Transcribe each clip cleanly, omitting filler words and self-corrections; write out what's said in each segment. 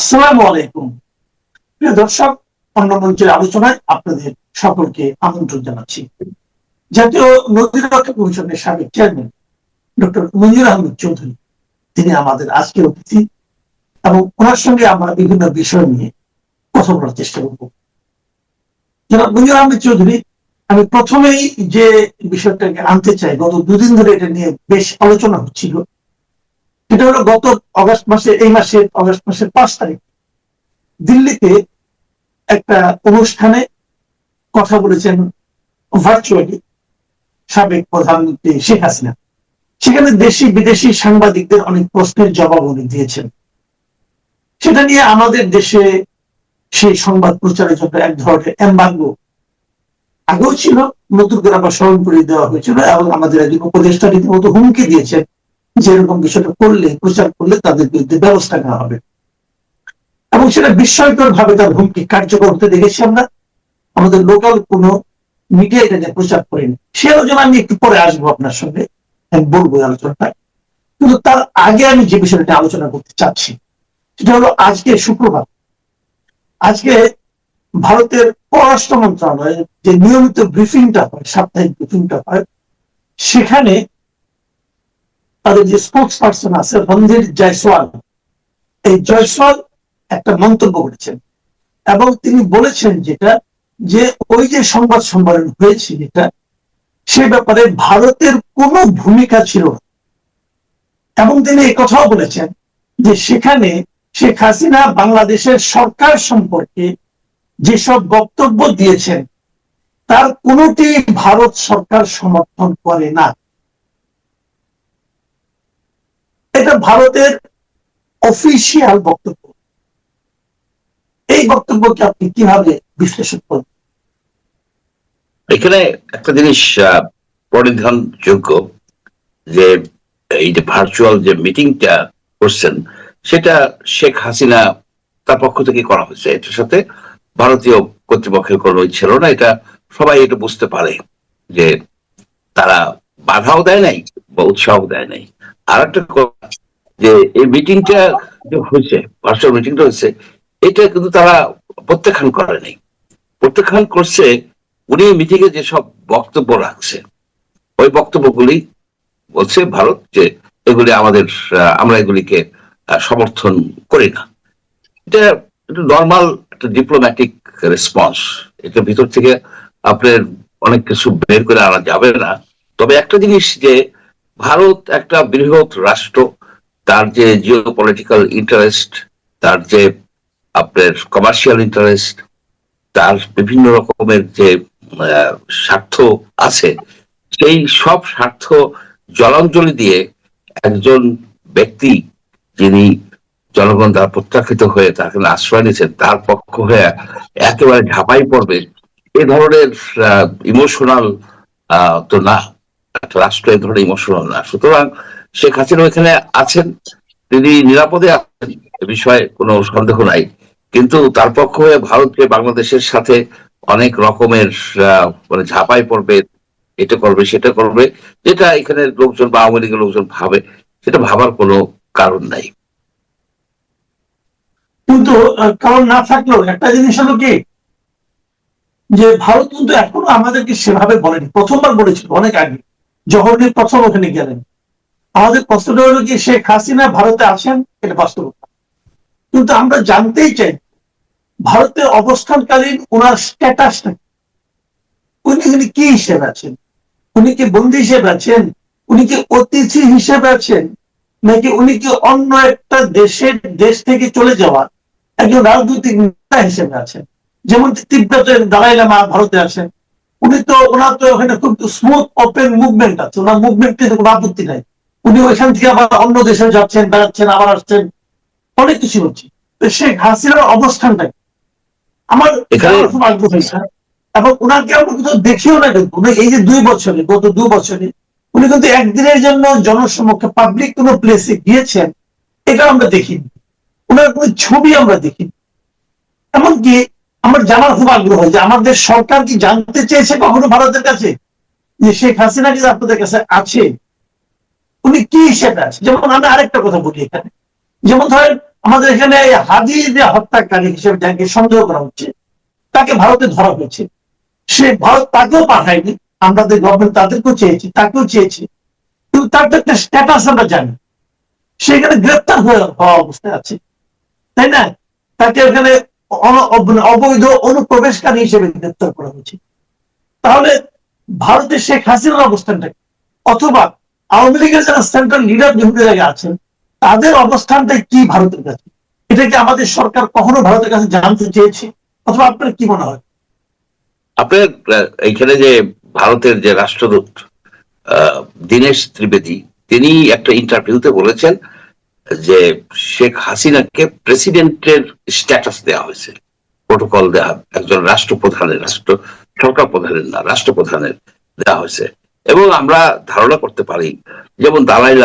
আসসালামু আলাইকুম। প্রিয় দর্শক, অন্য মঞ্চের আলোচনায় আপনাদের সকলকে আমন্ত্রণ জানাচ্ছি। জাতীয় নদী রক্ষা কমিশনের সাবেক চেয়ারম্যান ডক্টর মঞ্জুর আহমেদ চৌধুরী, তিনি আমাদের আজকের অতিথি এবং ওনার সঙ্গে আমরা বিভিন্ন বিষয় নিয়ে কথা বলার চেষ্টা করব। জনাব মঞ্জুর আহমেদ চৌধুরী, আমি প্রথমেই যে বিষয়টাকে আনতে চাই, গত দুদিন ধরে এটা নিয়ে বেশ আলোচনা হচ্ছিল। এটা হলো গত অগস্ট মাসের 5 তারিখ দিল্লিতে একটা অনুষ্ঠানে কথা বলেছেন ভার্চুয়ালি সাবেক প্রধানমন্ত্রী শেখ হাসিনা। সেখানে দেশি বিদেশি সাংবাদিকদের অনেক প্রশ্নের জবাব উনি দিয়েছেন। সেটা নিয়ে আমাদের দেশে সেই সংবাদ প্রচারের জন্য এক ধরনের এমবার্গো আগেও ছিল, নতুন করে আবার স্মরণ করিয়ে দেওয়া হয়েছিল এবং আমাদের একজন উপদেষ্টা রীতিমতো হুমকি দিয়েছেন যে এরকম বিষয়টা করলে, প্রচার করলে তাদের বিরুদ্ধে ব্যবস্থা নেওয়া হবে। এবং সেটা বিস্ময়কর ভাবে তার হুমকি কার্যকর হতে দেখেছি আমরা। আমাদের লোকাল কোন মিডিয়া এটা নিয়ে প্রচার করেনি। সে আলোচনা আমি একটু পরে আসবো আপনার সঙ্গে, আমি বলবো আলোচনাটা। কিন্তু তার আগে আমি যে বিষয়টা আলোচনা করতে চাচ্ছি সেটা হলো আজকে শুক্রবার, আজকে ভারতের পররাষ্ট্র মন্ত্রণালয়ের যে নিয়মিত ব্রিফিংটা হয়, সাপ্তাহিক ব্রিফিংটা হয়, সেখানে তাদের যে স্পোর্টস পার্সন আছে রণধীর জয়সওয়াল, এই জয়সওয়াল একটা মন্তব্য করেছেন এবং তিনি বলেছেন যেটা যে ওই যে সংবাদ সম্মেলন হয়েছে যেটা, সে ব্যাপারে ভারতের কোনো ভূমিকা ছিল না। এবং তিনি এই কথাও বলেছেন যে সেখানে শেখ হাসিনা বাংলাদেশের সরকার সম্পর্কে যেসব বক্তব্য দিয়েছেন তার কোনটি ভারত সরকার সমর্থন করে না। এটা ভারতের অফিসিয়াল বক্তব্য। এই বক্তব্যকে আপনি কিভাবে বিশ্লেষণ করবেন? এখানে একটা জিনিস পরিধানযোগ্য, যে এই যে ভার্চুয়াল যে মিটিংটা করছেন সেটা শেখ হাসিনা তার পক্ষ থেকে করা হয়েছে। এটার সাথে ভারতীয় কর্তৃপক্ষের কোনো ছিল না, এটা সবাই এটা বুঝতে পারে যে তারা বাধাও দেয় নাই বা উৎসাহ দেয় নাই। আর একটা কথা, যে এই মিটিংটা যে হয়েছে, ভার্চুয়াল মিটিংটা হয়েছে, এটা কিন্তু তারা প্রত্যাখ্যান করে নাই। প্রত্যাখ্যান করছে উনি মিটিং এ যেসব বক্তব্য রাখছে, ওই বক্তব্যগুলি বলছে ভারত যে এগুলি আমাদের, আমরা এগুলিকে সমর্থন করি না। এটা একটা নর্মাল একটা ডিপ্লোম্যাটিক রেসপন্স। এটার ভিতর থেকে আপনার অনেক কিছু বের করে আনা যাবে না। তবে একটা জিনিস, যে ভারত একটা বৃহৎ রাষ্ট্র, তার যে জিও পলিটিক্যাল ইন্টারেস্ট, তার যে আপনার কমার্শিয়াল ইন্টারেস্ট, তার বিভিন্ন রকমের যে স্বার্থ আছে, সেই সব স্বার্থ জলাঞ্জলি দিয়ে একজন ব্যক্তি যিনি জনগণ দ্বারা প্রত্যাখ্যিত হয়ে তাকে আশ্রয় নিয়েছেন, তার পক্ষ হয়ে একেবারে ঝাঁপাই পড়বে, এ ধরনের ইমোশনাল তো না। একটা রাষ্ট্র এ ধরনের ইমোশনাল না। সুতরাং শেখ হাসিনা এখানে আছেন, তিনি নিরাপদে আছেন, এ বিষয়ে কোনো সন্দেহ নাই। কিন্তু তার পক্ষ হয়ে ভারত যে বাংলাদেশের সাথে অনেক রকমের মানে ঝাঁপাই পড়বে, এটা করবে সেটা করবে, যেটা এখানে লোকজন বা আওয়ামী লীগের লোকজন ভাবে, সেটা ভাবার কোনো কারণ নাই। কিন্তু কারণ না থাকলেও একটা জিনিস হলো কি, যে ভারত কিন্তু এখনো আমাদেরকে সেভাবে বলেনি। প্রথমবার বলেছিল অনেক আগে, যখন উনি প্রথম ওখানে গেলেন। আমাদের কষ্টটা হলো কি, শেখ হাসিনা ভারতে আছেন, এটা বাস্তবতা। কিন্তু আমরা জানতেই চাই ভারতে অবস্থানকালীন ওনার স্ট্যাটাসটা, উনি কি হিসেবে আছেন? উনি কি বন্দী হিসেবে আছেন? উনি কি অতিথি হিসেবে আছেন? নাকি উনি কি অন্য একটা দেশ থেকে চলে যাওয়া একজন রাজনৈতিক নেতা হিসেবে আছেন? যেমন তিব্বতের দালাই লামা ভারতে আছেন, ওনার তো ওখানে খুব স্মুথ ওপেন মুভমেন্ট আছে, ওনার মুভমেন্টে কোনো আপত্তি নাই। উনি ওইখান থেকে আবার অন্য দেশে যাচ্ছেন, বেড়াচ্ছেন, আবার আসছেন, অনেক কিছু হচ্ছে। তো শেখ হাসিনার অবস্থানটা আমার খুব আগ্রহ হয়েছে। এবং ওনাকে আমরা কোথাও দেখিও না, কিন্তু এই যে 2 বছরে, গত 2 বছরে উনি কিন্তু একদিনের জন্য জনসমক্ষে পাবলিক কোন প্লেসে গিয়েছেন, এটা আমরা দেখিনি। ওনার কোন ছবি আমরা দেখিনি। এমনকি আমার জানার খুব আগ্রহ যে আমাদের সরকার কি জানতে চেয়েছে কখনো ভারতের কাছে যে শেখ হাসিনা কি আপনাদের কাছে আছে, উনি কি হিসেবে আছে? যেমন আমি আরেকটা কথা বলি এখানে, যেমন ধরেন আমাদের এখানে হাদি যে হত্যাকারী হিসেবে যাকে সন্দেহ করা হচ্ছে তাকে ভারতে ধরা হয়েছে, সে ভারত তাকেও পাঠায়নি, আমাদের গভর্নমেন্ট তাদেরকেও চেয়েছি, তাকেও চেয়েছি, কিন্তু তার তো একটা স্ট্যাটাস আমরা জানি, সেখানে গ্রেপ্তার হওয়া অবস্থায় আছে, তাই না? তাকে এখানে অবৈধ অনুপ্রবেশকারী হিসেবে গ্রেপ্তার করা হয়েছে। তাহলে ভারতে শেখ হাসিনার অবস্থানটা, অথবা আওয়ামী লীগের যারা সেন্ট্রাল লিডার বিভিন্ন জায়গায় আছেন তাদের অবস্থানটা কি ভারতের কাছে? এটা কি আমাদের সরকার কখনো ভারতের কাছে জানতে চেয়েছে, অথবা আপনার কি মনে হয়? আপনার এইখানে যে ভারতের যে রাষ্ট্রদূত দীনেশ ত্রিবেদী, তিনি একটা ইন্টারভিউতে বলেছেন যে শেখ হাসিনাকে প্রেসিডেন্টের স্ট্যাটাস দেওয়া হয়েছে, প্রোটোকল দেওয়া, একজন রাষ্ট্রপ্রধানের, সরকার প্রধানের না, রাষ্ট্রপ্রধানের দেওয়া হয়েছে। এবং আমরা ধারণা করতে পারি, যেমন দালাই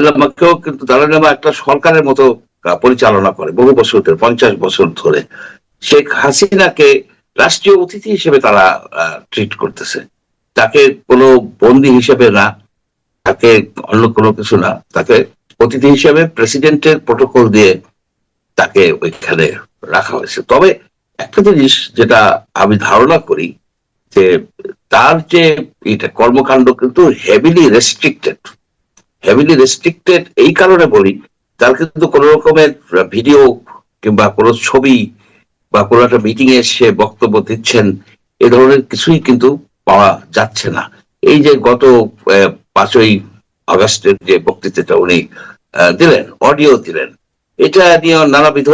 লামাকেও কিন্তু দালাই লামা একটা সরকারের মতো পরিচালনা করে বহু বছর ধরে, 50 বছর ধরে। শেখ হাসিনাকে রাষ্ট্রীয় অতিথি হিসেবে তারা ট্রিট করতেছে, তাকে কোনো বন্দী হিসেবে না, তাকে অন্য কোনো কিছু না, তাকে অতিথি হিসেবে প্রেসিডেন্টের প্রোটোকল দিয়ে তাকে ওইখানে রাখা হয়েছে। তবে একটা জিনিস যেটা আমি ধারণা করি, যে তার যে এটা কর্মকাণ্ড কিন্তু হেভিলি রেস্ট্রিক্টেড এই কারণে বলি, তার কিন্তু কোন রকমের ভিডিও কিংবা কোনো ছবি বা কোনো একটা মিটিং এ সে বক্তব্য দিচ্ছেন এ ধরনের কিছুই কিন্তু পাওয়া যাচ্ছে না। এই যে গত 5ই আগস্টের যে বক্তৃতাটা উনি দিলেন, অডিও দিলেন, এটা নিয়ে নানাবিধ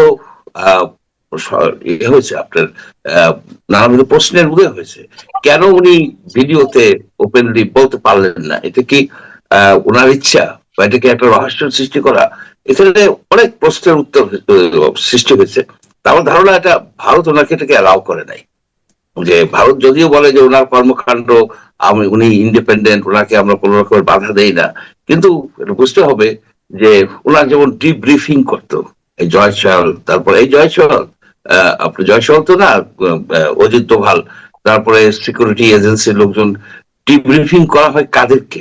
হয়েছে, আপনার নানাবিধ প্রশ্নের উদয় হয়েছে। কেন উনি ভিডিওতে ওপেনলি বলতে পারলেন না? এটা কি ওনার ইচ্ছা, বা এটা কি একটা রহস্য সৃষ্টি করা? এখানে অনেক প্রশ্নের উত্তর সৃষ্টি হয়েছে। আমার ধারণা এটা ভারত ওনাকে এটাকে অ্যালাউ করে নাই। যে ভারত যদিও বলে যে ওনার কর্মকাণ্ড, উনি ইন্ডিপেন্ডেন্ট, ওনাকে আমরা কোন রকমের বাধা দেই না, কিন্তু বুঝতে হবে যে ওনার যেমন ডিব্রিফিং করতো এই জয়সওয়াল, তারপরে এই জয়সওয়াল, আপনার জয়সওয়াল তো না, অজিত দোভাল, তারপরে সিকিউরিটি এজেন্সির লোকজন, ডিব্রিফিং করা হয় কাদেরকে?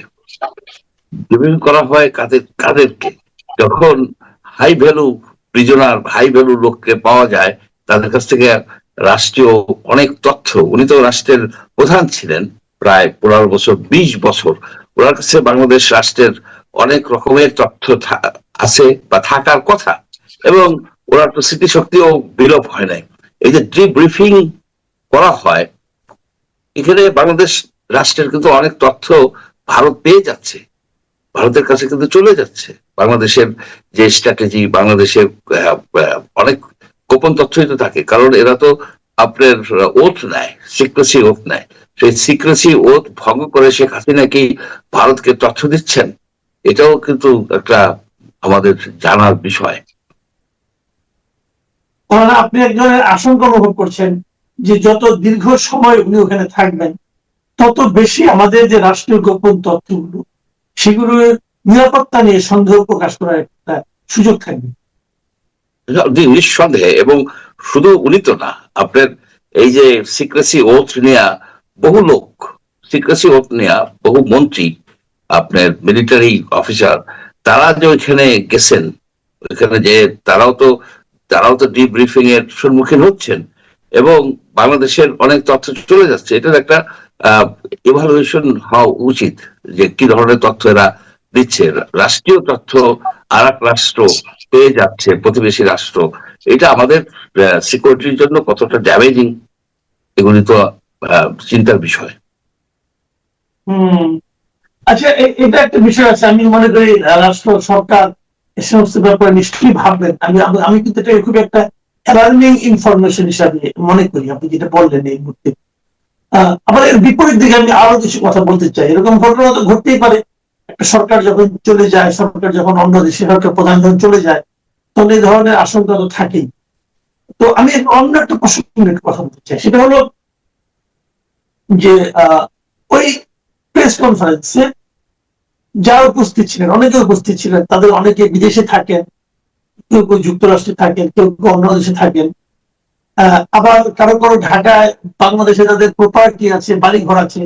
ডিব্রিফিং করা হয় কাদেরকে? যখন high value prisoner, high value লোককে পাওয়া যায়, তাদের কাছ থেকে রাষ্ট্রীয় অনেক তথ্য, উনি তো রাষ্ট্রের প্রধান ছিলেন প্রায় 15 বছর, 20 বছর, ওনার কাছে বাংলাদেশ রাষ্ট্রের অনেক রকমের তথ্য আছে বা থাকার কথা, এবং ওনার তো স্মৃতিশক্তিও বিলোপ হয় নাই। এই যে ডিব্রিফিং করা হয়, এখানে বাংলাদেশ রাষ্ট্রের কিন্তু অনেক তথ্য ভারত পেয়ে যাচ্ছে, ভারতের কাছে কিন্তু চলে যাচ্ছে। বাংলাদেশের যে স্ট্র্যাটেজি, বাংলাদেশের অনেক গোপন তথ্যই তো থাকে, কারণ এরা তো আপনার ওথ নেয়, সিক্রেসি ওথ নেয়। সেই সিক্রেসি ওথ ভঙ্গ করে শেখ হাসিনা কি ভারতকে তথ্য দিচ্ছেন? এটাও কিন্তু একটা আমাদের জানার বিষয়। আপনি এক ধরনের আশঙ্কা অনুভব করছেন যে যত দীর্ঘ সময় উনি ওখানে থাকবেন তত বেশি আমাদের যে রাষ্ট্রীয় গোপন তথ্যগুলো সেগুলোর নিরাপত্তা নিয়ে সন্দেহ প্রকাশ করার একটা সুযোগ থাকবে। নিঃসন্দেহে, এবং শুধু উনি তো না, আপনার এই যে সিক্রেসি ওথ নেয়া বহু লোক, সিক্রেসি ওথ নেয়া বহু মন্ত্রী, আপনার মিলিটারি অফিসার, তারা যে ওইখানে গেছেন, ওইখানে যে তারাও তো ডিব্রিফিং এর সম্মুখীন হচ্ছেন, এবং বাংলাদেশের অনেক তথ্য চলে যাচ্ছে। এটার একটা ইভালুয়েশন হওয়া উচিত, যে কি ধরনের তথ্য এরা দিচ্ছে। রাষ্ট্রীয় তথ্য আর এক রাষ্ট্র পেয়ে যাচ্ছে, প্রতিবেশী রাষ্ট্র, এটা আমাদের সিকিউরিটির জন্য কতটা ড্যামেজিং, এগুলি তো চিন্তার বিষয়। আচ্ছা, এটা একটা বিষয় আছে, আমি মনে করি রাষ্ট্র সরকার এ সমস্ত ব্যাপারে নিশ্চয়ই ভাববেন। আমি কিন্তু এটা খুব একটা অ্যালার্মিং ইনফরমেশন হিসাবে মনে করি, আপনি যেটা বললেন এই মুহূর্তে। আবার এর বিপরীত দিকে আমি আরো কিছু কথা বলতে চাই। এরকম ঘটনা তো ঘটতেই পারে, একটা সরকার যখন চলে যায়, সরকার যখন অন্য দেশের সরকার প্রধান যখন চলে যায়, তখন এই ধরনের আশঙ্কা তো থাকেই। তো আমি অন্য একটা প্রসঙ্গে কথা বলতে চাই, সেটা হলো যে ওই প্রেস কনফারেন্সে যারা উপস্থিত ছিলেন, অনেকে উপস্থিত ছিলেন, তাদের অনেকে বিদেশে থাকেন, কেউ কেউ যুক্তরাষ্ট্রে থাকেন, কেউ কেউ অন্য দেশে থাকেন, আবার কারো কারো ঢাকায় বাংলাদেশে তাদের প্রপার্টি আছে, বাড়ি ঘর আছে।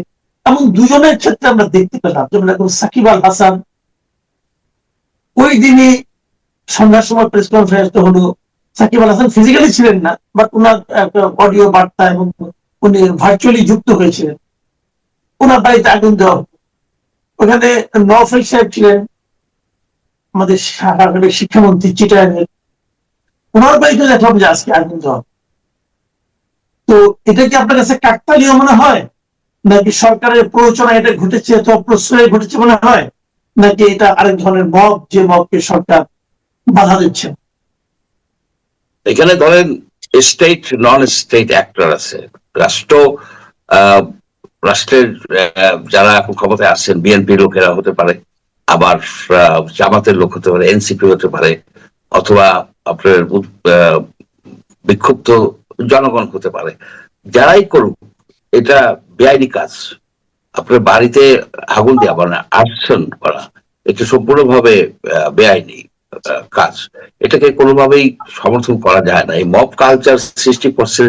এমন দুজনের ক্ষেত্রে আমরা দেখতে পেলাম, যেমন এখন সাকিব আল হাসান ওই দিনই সন্ধ্যার সময় প্রেস কনফারেন্সটা হলো, সাকিব আল হাসান ফিজিক্যালি ছিলেন না, বাট ওনার একটা অডিও বার্তা এবং উনি ভার্চুয়ালি যুক্ত হয়েছিলেন। ওনার বাড়িতে আগুন দেওয়া হতো। ওখানে নওফেল সাহেব ছিলেন, আমাদের শিক্ষামন্ত্রী চিটাগাংয়ের, ওনার বাড়িতে দেখলাম যে আজকে আগুন দেওয়া। তো এটা কি আপনার কাছে কাকতালীয় মনে হয়, নাকি সরকারের প্ররোচনা এটা ঘটেছে অথবা প্রশ্রয় ঘটেছে মনে হয়, নাকি এটা আরেক ধরনের মব, যে মবকে সরকার বাধা দিচ্ছে? এখানে ধরেন স্টেট নন স্টেট অ্যাক্টর আছে। রাষ্ট্র রাষ্ট্রের যারা এখন ক্ষমতায় আছেন, বিএনপি লোকেরা হতে পারে, আবার জামাতের লোক হতে পারে, এনসিপি হতে পারে, অথবা আপনার বিক্ষুব্ধ জনগণ হতে পারে। যারাই করুক, এটা বেআইনি কাজ। আপনার বাড়িতে আগুন দেওয়া মানে আর্সন করা, এটা সম্পূর্ণভাবে বেআইনি কাজ। এটাকে কোনোভাবেই সমর্থন করা যায় না। এই মব কালচার সৃষ্টি করছে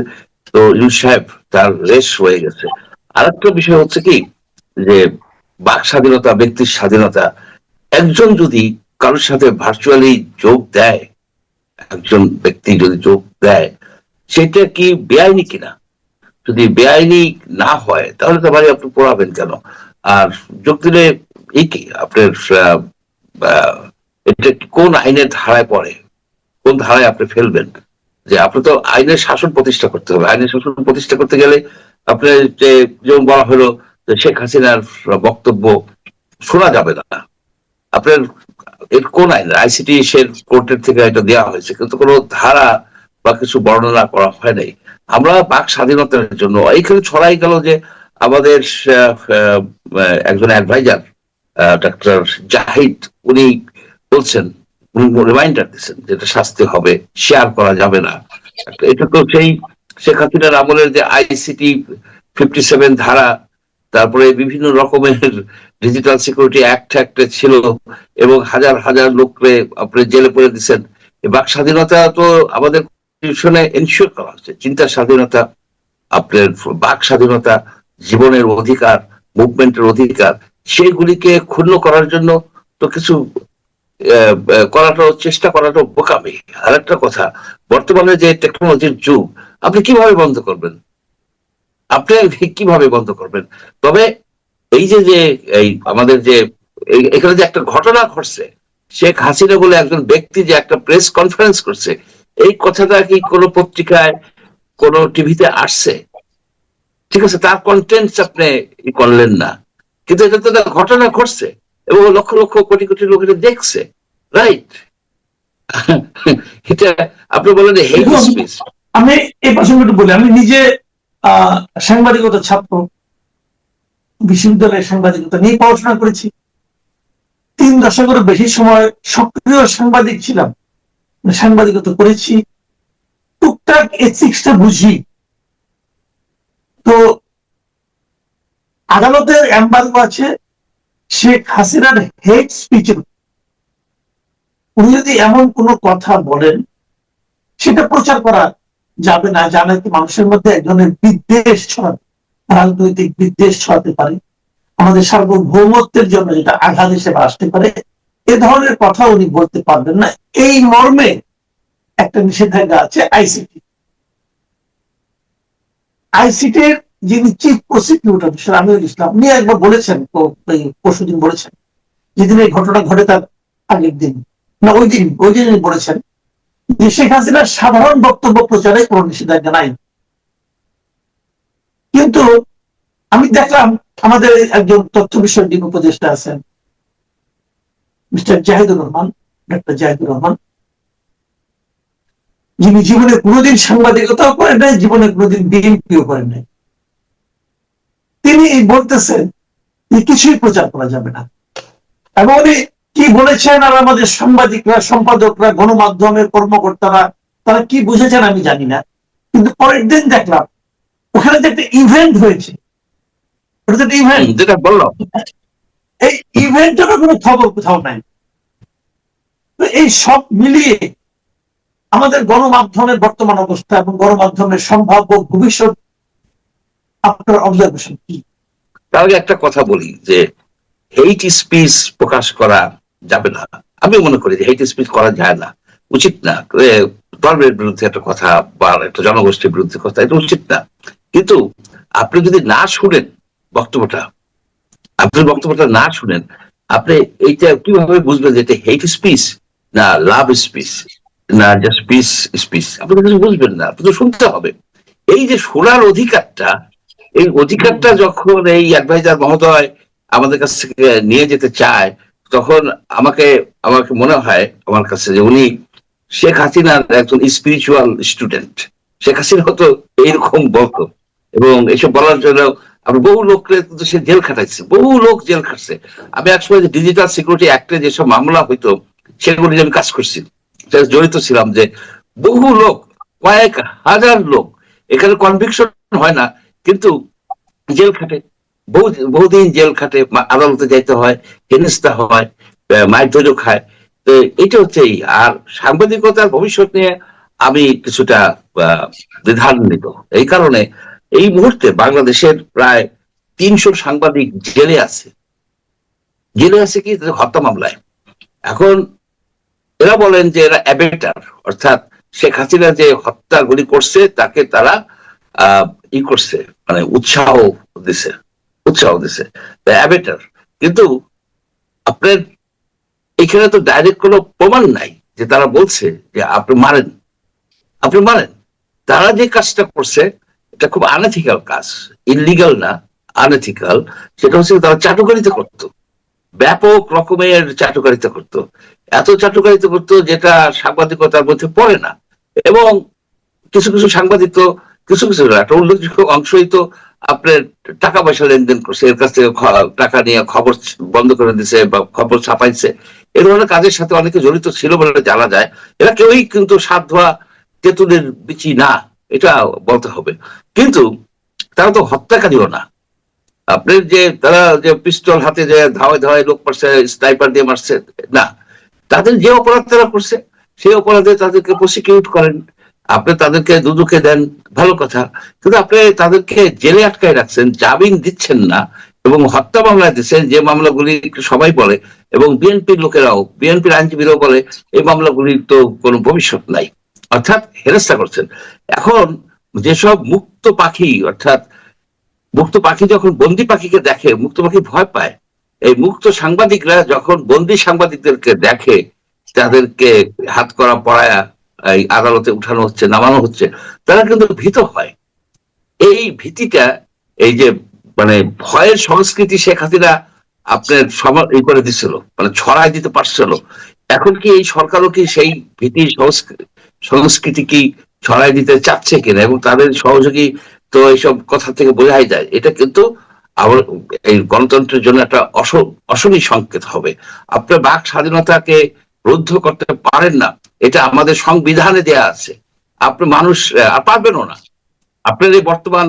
তো ইউনূস সাহেব, তার রেশ হয়ে গেছে। আর একটা বিষয় হচ্ছে কি, যে বাক স্বাধীনতা, ব্যক্তির স্বাধীনতা, একজন যদি কারোর সাথে ভার্চুয়ালি যোগ দেয়, একজন ব্যক্তি যদি যোগ দেয়, সেটা কি বেআইনি কিনা? যদি বেআইনি না হয় তাহলে তো বাড়ি আপনি পড়াবেন কেন? আর যোগ দিলে এই কি আপনার এটা কোন আইনের ধারায় পড়ে, কোন ধারায় আপনি ফেলবেন? যে আপনি তো আইনের শাসন প্রতিষ্ঠা করতে হবে। আইনের শাসন প্রতিষ্ঠা করতে গেলে আপনার যে যেমন বলা হলো যে শেখ হাসিনার বক্তব্য শোনা যাবে না। আপনার এর কোন আইন? আইসিটি কোর্টের থেকে এটা দেওয়া হয়েছে, কিন্তু কোনো ধারা বা কিছু বর্ণনা করা হয় নাই। আমরা বাক স্বাধীনতার জন্য এইখানে ছড়াই গেল যে আমাদের একজন অ্যাডভাইজার ডাক্তার জাহিদ, উনি বলছেন, উনি রিমাইন্ডার দিচ্ছেন যেটা শাস্তি হবে, শেয়ার করা যাবে না। এটা তো সেই শেখ হাসিনার আমলের যে আইসিটি 57 ধারা, তারপরে বিভিন্ন রকমের ডিজিটাল সিকিউরিটি অ্যাক্ট ছিল, এবং হাজার হাজার লোককে আপনি জেলে পুরে দিচ্ছেন। বাক স্বাধীনতা তো আমাদের কনস্টিটিউশনে এনশিওর করা হচ্ছে। চিন্তার স্বাধীনতা, আপনার বাক স্বাধীনতা, জীবনের অধিকার, মুভমেন্টের অধিকার, সেগুলিকে ক্ষুণ্ণ করার জন্য তো কিছু করাটা, চেষ্টা করাটা বোকামি। আর একটা কথা, বর্তমানে যে টেকনোলজির যুগ, আপনি কিভাবে বন্ধ করবেন? আপনি কিভাবে বন্ধ করবেন? তবে এই যে যে এই আমাদের যে এখানে যে একটা ঘটনা ঘটছে, শেখ হাসিনা বলে একজন ব্যক্তি যে একটা প্রেস কনফারেন্স করছে, এই কথাটা কি কোনো পত্রিকায়, কোনো টিভিতে আসছে? ঠিক আছে, তার কন্টেন্ট আপনি করলেন না, কিন্তু এটা তো একটা ঘটনা ঘটছে এবং লক্ষ লক্ষ কোটি কোটি লোক এটা দেখছে, রাইট? এটা আপনি বলেন হেট স্পিচ। আমি এই প্রসঙ্গটা বলি, আমি নিজে সাংবাদিকতা ছাত্র, বিশ্ববিদ্যালয়ের সাংবাদিকতা নিয়ে পড়াশোনা করেছি। 3 দশকেরও বেশি সময় সক্রিয় সাংবাদিক ছিলাম, সাংবাদিকতা করেছি, টুকটাক এথিক্সটা বুঝি। তো আদালতের এম্বার্গো আছে শেখ হাসিনার হেট স্পিচের। উনি যদি এমন কোন কথা বলেন, সেটা প্রচার করা যাবে না, যা নাকি মানুষের মধ্যে এক ধরনের বিদ্বেষ ছড়াবে, রাজনৈতিক বিদ্বেষ ছড়াতে পারে, আমাদের সার্বভৌমত্বের জন্য যেটা আঘাত হিসেবে আসতে পারে, এ ধরনের কথা উনি বলতে পারবেন না। এই মর্মে একটা নিষেধাজ্ঞা আছে আইসিটি। আইসিটির যিনি chief prosecutor mister Amirul Islam, উনি একবার বলেছেন, পরশুদিন বলেছেন, যেদিন এই ঘটনা ঘটে তার আগের দিন, না ওই দিন বলেছেন যে শেখ হাসিনার সাধারণ বক্তব্য প্রচারে কোন নিষেধাজ্ঞা নাই। কিন্তু আমি দেখলাম আমাদের একজন তথ্য বিষয়ক যিনি উপদেষ্টা আছেন, মিস্টার জাহিদুর রহমান, ডক্টর জাহিদুর রহমান, যিনি জীবনে কোনোদিন সাংবাদিকতাও করেন নাই, জীবনে কোনোদিন বিএনপিও করেন নাই, তিনি বলতেছেন যে কিছুই প্রচার করা যাবে না। এবং উনি কি বলেছেন, আর আমাদের সাংবাদিকরা, সম্পাদকরা, গণমাধ্যমের কর্মকর্তারা তারা কি বুঝেছেন আমি জানি না, কিন্তু পরের দিন দেখলাম ওখানে যে একটা ইভেন্ট হয়েছে, যেটা বললাম, এই ইভেন্টের কোনো খবর কোথাও নাই। এই সব মিলিয়ে আমাদের গণমাধ্যমের বর্তমান অবস্থা এবং গণমাধ্যমের সম্ভাব্য ভবিষ্যৎ, আপনার অবজারভেশন কি? তাহলে একটা কথা বলি যে হেইট স্পিচ প্রকাশ করা যাবে না। আমি মনে করি যে হেট স্পিচ করা যায় না, উচিত না। ধর্মের বিরুদ্ধে একটা কথা বা একটা জনগোষ্ঠীর বিরুদ্ধে কথা, এটা উচিত না। কিন্তু আপনি যদি না শুনেন বক্তব্যটা, আপনার বক্তব্যটা না শুনেন, আপনি এইটা কিভাবে বুঝবেন যে এটা হেট স্পিচ না লাভ স্পিচ না জাস্ট পিস স্পিচ? আপনি কিছু বুঝবেন না, আপনি তো শুনতে হবে। এই যে শোনার অধিকারটা, এই অধিকারটা যখন এই অ্যাডভাইজার মহোদয় আমাদের কাছ থেকে নিয়ে যেতে চায়, তখন আমাকে আমাকে মনে হয় আমার কাছে যে উনি শেখ হাসিনার একজন স্পিরিচুয়াল স্টুডেন্ট। শেখ হাসিনা হতো এইরকম বলতো, এবং এসব বলার জন্য আমরা বহু লোককে কিন্তু সে জেল খাটাইছে, বহু লোক জেল খাটছে। আমি একসময় যে ডিজিটাল সিকিউরিটি অ্যাক্টে যেসব মামলা হইতো সেগুলি আমি কাজ করছি, জড়িত ছিলাম, যে বহু লোক, কয়েক হাজার লোক এখানে কনভিকশন হয় না, কিন্তু জেল খাটে, বহু বহুদিন জেল খাটে, আদালতে যাইতে হয়, হেনস্থা হয়, মায়ের ধৈর্য খায়। তো এটা হচ্ছে আর সাংবাদিকতার ভবিষ্যৎ নিয়ে আমি কিছুটা দ্বিধান্বিত। এই কারণে এই মুহূর্তে বাংলাদেশের প্রায় 300 সাংবাদিক জেলে আছে। জেলে আছে কি হত্যা মামলায়। এখন এরা বলেন যে এরা অ্যাবেটার, অর্থাৎ শেখ হাসিনা যে হত্যাগুলি করছে তাকে তারা আহ ই করছে, মানে দিছে উৎসাহ দিছে, অ্যাবেটার। কিন্তু আপনার এখানে তো ডাইরেক্ট কোনো প্রমাণ নাই যে তারা বলছে যে আপনি মারেন, আপনি মারেন। তারা যে কাজটা করছে এটা খুব আনএথিক্যাল কাজ, ইলিগাল না, আনএথিক্যাল। সেটা হচ্ছে তারা চাটুকারিতা করতো, ব্যাপক রকমের চাটুকারিতা করতো, এত চাটুকারিতা করতো যেটা সাংবাদিকতার মধ্যে পড়ে না। এবং কিছু কিছু সাংবাদিক তো, কিছু কিছু একটা উল্লেখযোগ্য অংশই তো আপনার টাকা পয়সা লেনদেন করছে, এর কাছ থেকে টাকা নিয়ে খবর বন্ধ করে দিছে বা খবর ছাপাইছে। এ ধরনের কাজের সাথে অনেকে জড়িত ছিল বলে জানা যায়। এরা কেউই কিন্তু সাত ধোয়া তেঁতুলের বিচি না, এটা বলতে হবে। কিন্তু তারা তো হত্যাকারীও না। আপনার যে তারা যে পিস্তল হাতে যে ধাওয়ায় ধাওয়ায় লোক মারছে, স্নাইপার দিয়ে মারছে না, তাদের যে অপরাধ তারা করছে সেই অপরাধে তাদেরকে প্রসিকিউট করেন, আপনি তাদেরকে দুদকে দেন, ভালো কথা। কিন্তু আপনি তাদেরকে জেলে আটকায় রাখছেন, জামিন দিচ্ছেন না, এবং হত্যা মামলায় দিচ্ছেন, যে মামলাগুলি সবাই বলে, এবং বিএনপির লোকেরাও, বিএনপির আইনজীবীরাও বলে এই মামলাগুলির তো কোনো ভবিষ্যৎ নাই, অর্থাৎ হেনস্থা করছেন। এখন যেসব মুক্ত পাখি, অর্থাৎ মুক্ত পাখি যখন বন্দি পাখিকে দেখে, মুক্ত পাখি ভয় পায়। এই মুক্ত সাংবাদিকরা যখন বন্দি সাংবাদিকদেরকে দেখে, তাদেরকে হাত করা পড়ায়া এই আদালতে উঠানো হচ্ছে, নামানো হচ্ছে, তারা কিন্তু ভীত হয়। এই ভীতিটা, এই যে মানে ভয়ের সংস্কৃতি শেখ হাসিনা আপনার ই করে দিচ্ছিল, মানে ছড়াই দিতে পারছিল। এখন কি এই সরকারও কি সেই ভীতির সংস্কৃতি কি ছড়াই দিতে চাচ্ছে কিনা, এবং তাদের সহযোগী তো এইসব কথা থেকে বোঝাই যায়। এটা কিন্তু আমার এই গণতন্ত্রের জন্য একটা অশনি সংকেত হবে। আপনার বাক স্বাধীনতাকে রুদ্ধ করতে পারেন না, এটা আমাদের সংবিধানে দেয়া আছে। আপনি মানুষ আর পারবেনও না। আপনার এই বর্তমান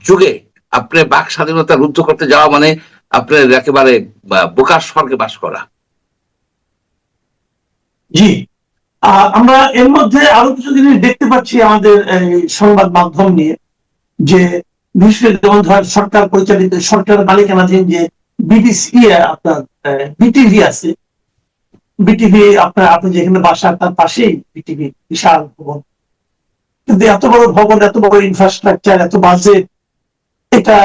যুগে আপনার বাক স্বাধীনতা রুদ্ধ করতে যাওয়া মানে আপনার একেবারে বোকার স্বর্গে বাস করা। জি, আমরা এর মধ্যে আরো কিছু জিনিস দেখতে পাচ্ছি আমাদের সংবাদ মাধ্যম নিয়ে, যে বিশেষ করে যেমন ধর সরকার পরিচালিত, সরকার মালিকানাধীন যে বিটিসি, আপনার বিটিভি আছে, বিটিভি আপনার আপনি যেখানে বাসা তার পাশেই বিটিভি, বিশাল ভবন। কিন্তু এত বড় ভবন, এত বড় ইনফ্রাস্ট্রাকচার, এত বাজেট, এটা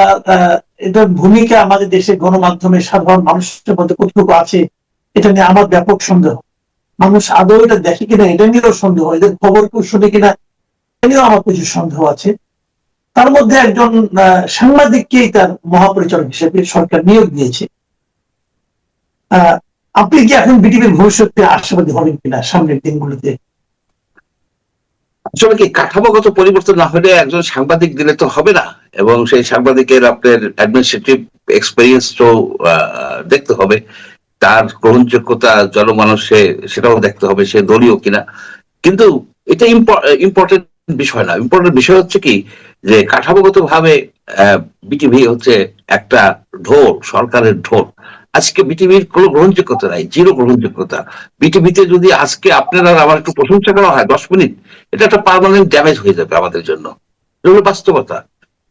এটার ভূমিকা আমাদের দেশের গণমাধ্যমে সাধারণ মানুষের মধ্যে কতটুকু আছে এটা নিয়ে আমার ব্যাপক সন্দেহ। মানুষ আদৌ এটা দেখে কিনা এটা নিয়েও সন্দেহ, এদের খবর শুনে কিনা এটা নিয়েও আমার কিছু সন্দেহ আছে। তার মধ্যে একজন সাংবাদিককেই তার মহাপরিচালক হিসেবে সরকার নিয়োগ দিয়েছে। আপনি কি এখন বিটিভির ভবিষ্যতে আশাবাদী হবেন কিনা সামনের দিনগুলোতে? আসলে কি কাঠামোগত পরিবর্তন না হলে একজন সাংবাদিক দিলে তো হবে না, এবং সেই সাংবাদিকের আপনার অ্যাডমিনিস্ট্রেটিভ এক্সপেরিয়েন্স তো দেখতে হবে, তার গ্রহণযোগ্যতা জনমানুষে সেটাও দেখতে হবে, সে দলীয় কিনা। কিন্তু এটা ইম্পর্টেন্ট বিষয় না। ইম্পর্টেন্ট বিষয় হচ্ছে কি, যে কাঠামোগত ভাবে বিটিভি হচ্ছে একটা ঢোল, সরকারের ঢোল। আজকে বিটিভির কোনো গ্রহণযোগ্যতা নাই, জিরো গ্রহণযোগ্যতা। বিটিভিতে যদি আজকে আপনারা আমার একটু প্রশংসা করা হয় 10 মিনিট, এটা একটা পার্মানেন্ট ড্যামেজ হয়ে যাবে আমাদের জন্য, এগুলো বাস্তবতা।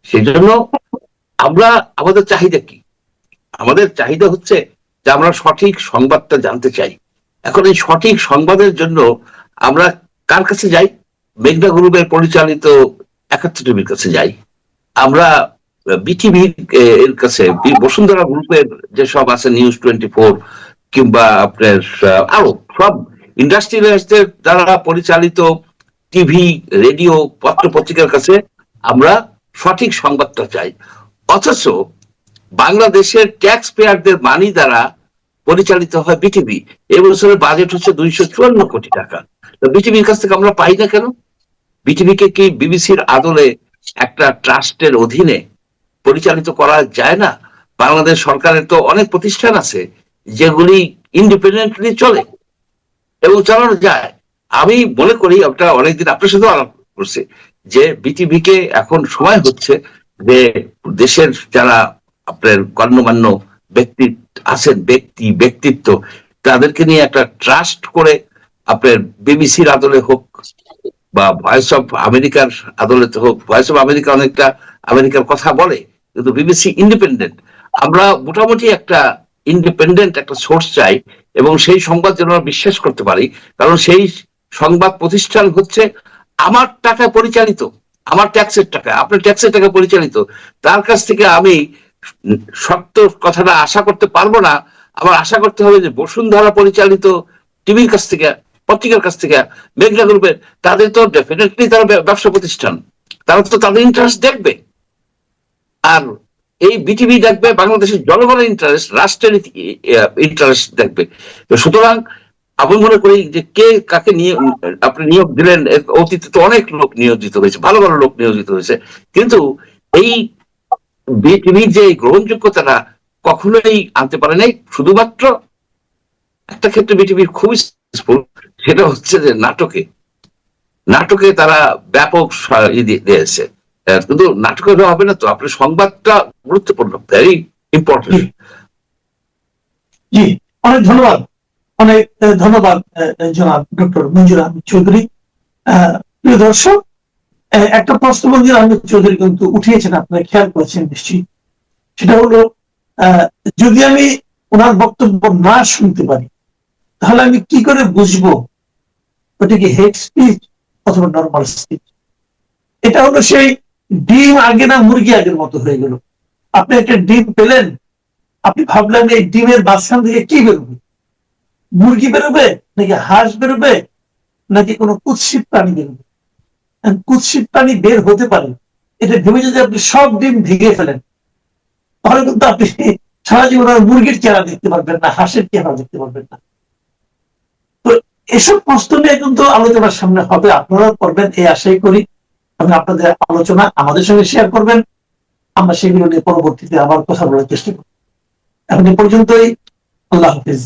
সেই জন্য আমরা, আমাদের চাহিদা কি? আমাদের চাহিদা হচ্ছে যে আমরা সঠিক সংবাদটা জানতে চাই, এখন এই সঠিক সংবাদের জন্য আমরা কার কাছে যাই? মেঘনা গ্রুপের পরিচালিত 71 টিভির কাছে যাই, আমরা বিটিভি এর কাছে, বসুন্ধরা গ্রুপের যেসব আছে, নিউজ 24 কিংবা আপনার আরো সব ইন্ডাস্ট্রিয়ালিস্টদের দ্বারা পরিচালিত টিভি, রেডিও, পত্র পত্রিকার কাছে আমরা সঠিক সংবাদটা চাই। অথচ বাংলাদেশের ট্যাক্স পেয়ারদের মানি দ্বারা পরিচালিত হয় বিটিভি। এবছরের বাজেট হচ্ছে 254 কোটি টাকা। তো বিটিভির কাছ থেকে আমরা পাই না কেন? বিটিভিকে কি বিবিসির আদলে একটা ট্রাস্টের অধীনে পরিচালিত করা যায় না? বাংলাদেশ সরকারের তো অনেক প্রতিষ্ঠান আছে যেগুলি ইন্ডিপেন্ডেন্টলি চলে এবং চালানো যায়। আমি মনে করি, ওটা অনেকদিন আপনার সাথে আলাপ করছি, যে বিটিভিকে এখন সময় হচ্ছে যে দেশের যারা আপনার গণ্যমান্য ব্যক্তি আছেন, ব্যক্তিত্ব, তাদেরকে নিয়ে একটা ট্রাস্ট করে আপনার বিবিসির আদলে হোক বা ভয়েস অফ আমেরিকার আদালতে হোক। ভয়েস অফ আমেরিকা অনেকটা আমেরিকার কথা বলে, কিন্তু বিবিসি ইন্ডিপেন্ডেন্ট। আমরা মোটামুটি একটা ইন্ডিপেন্ডেন্ট একটা সোর্স চাই এবং সেই সংবাদ যেন আমরা বিশ্বাস করতে পারি, কারণ সেই সংবাদ প্রতিষ্ঠান হচ্ছে আমার টাকায় পরিচালিত, আমার ট্যাক্সের টাকায়, আপনার ট্যাক্সের টাকায় পরিচালিত। তার কাছ থেকে আমি সত্য কথাটা আশা করতে পারবো না। আমার আশা করতে হবে যে বসুন্ধরা পরিচালিত টিভির কাছ থেকে, পত্রিকার কাছ থেকে, মেঘনা গ্রুপের, তাদের তো ডেফিনেটলি তারা ব্যবসা প্রতিষ্ঠান, তারা তো তাদের ইন্টারেস্ট দেখবে। আর এই বিটিভি দেখবে বাংলাদেশের জনগণের ইন্টারেস্ট, রাষ্ট্রের ইন্টারেস্ট দেখবে। তো সুতরাং আমি মনে করি যে কে কাকে নিয়ে আপনি নিয়োগ দিলেন, অতীতে তো অনেক লোক নিয়োজিত হয়েছে, ভালো ভালো লোক নিয়োজিত হয়েছে, কিন্তু এই বিটিভির যে গ্রহণযোগ্যতাটা কখনোই আনতে পারে নাই। শুধুমাত্র একটা ক্ষেত্রে বিটিভির খুবই সাকসেসফুল, সেটা হচ্ছে যে নাটকে তারা ব্যাপক দিয়েছে। কিন্তু নাটকের হবে না তো, আপনার সংবাদটা গুরুত্বপূর্ণ, ভেরি ইম্পর্টেন্ট। জি, অনেক ধন্যবাদ, অনেক ধন্যবাদ জনাব ডক্টর মঞ্জুর আহমেদ চৌধুরী। প্রিয় দর্শক, একটা প্রশ্ন মঞ্জুর আহমেদ চৌধুরী কিন্তু উঠিয়েছেন, আপনারা খেয়াল করেছেন নিশ্চয়ই। সেটা হলো, যদি আমি ওনার বক্তব্য না শুনতে পারি তাহলে আমি কি করে বুঝবো ওটা কি হেড স্পিচ অথবা নর্মাল স্পিচ? এটা হলো সেই ডিম আগে না মুরগি আগের মতো হয়ে গেল। আপনি একটা ডিম পেলেন, আপনি ভাবলেন এই ডিমের মাঝখান থেকে কি বেরোবে, মুরগি বেরোবে নাকি হাঁস বেরোবে নাকি কোনো কুৎসিত প্রাণী বেরোবে। কুৎসিত প্রাণী বের হতে পারে, এটা ভেবে যদি আপনি সব ডিম ভেঙে ফেলেন তাহলে কিন্তু আপনি সারা জীবন আর মুরগির চেহারা দেখতে পারবেন না, হাঁসের চেহারা দেখতে পারবেন না। তো এসব প্রশ্ন নিয়ে কিন্তু আলোচনার সামনে হবে, আপনারাও করবেন এই আশাই করি। আমি আপনাদের আলোচনা আমাদের সঙ্গে শেয়ার করবেন, আমরা সেগুলো নিয়ে পরবর্তীতে আবার কথা বলার চেষ্টা করব। এখন এ পর্যন্তই, আল্লাহ হাফিজ।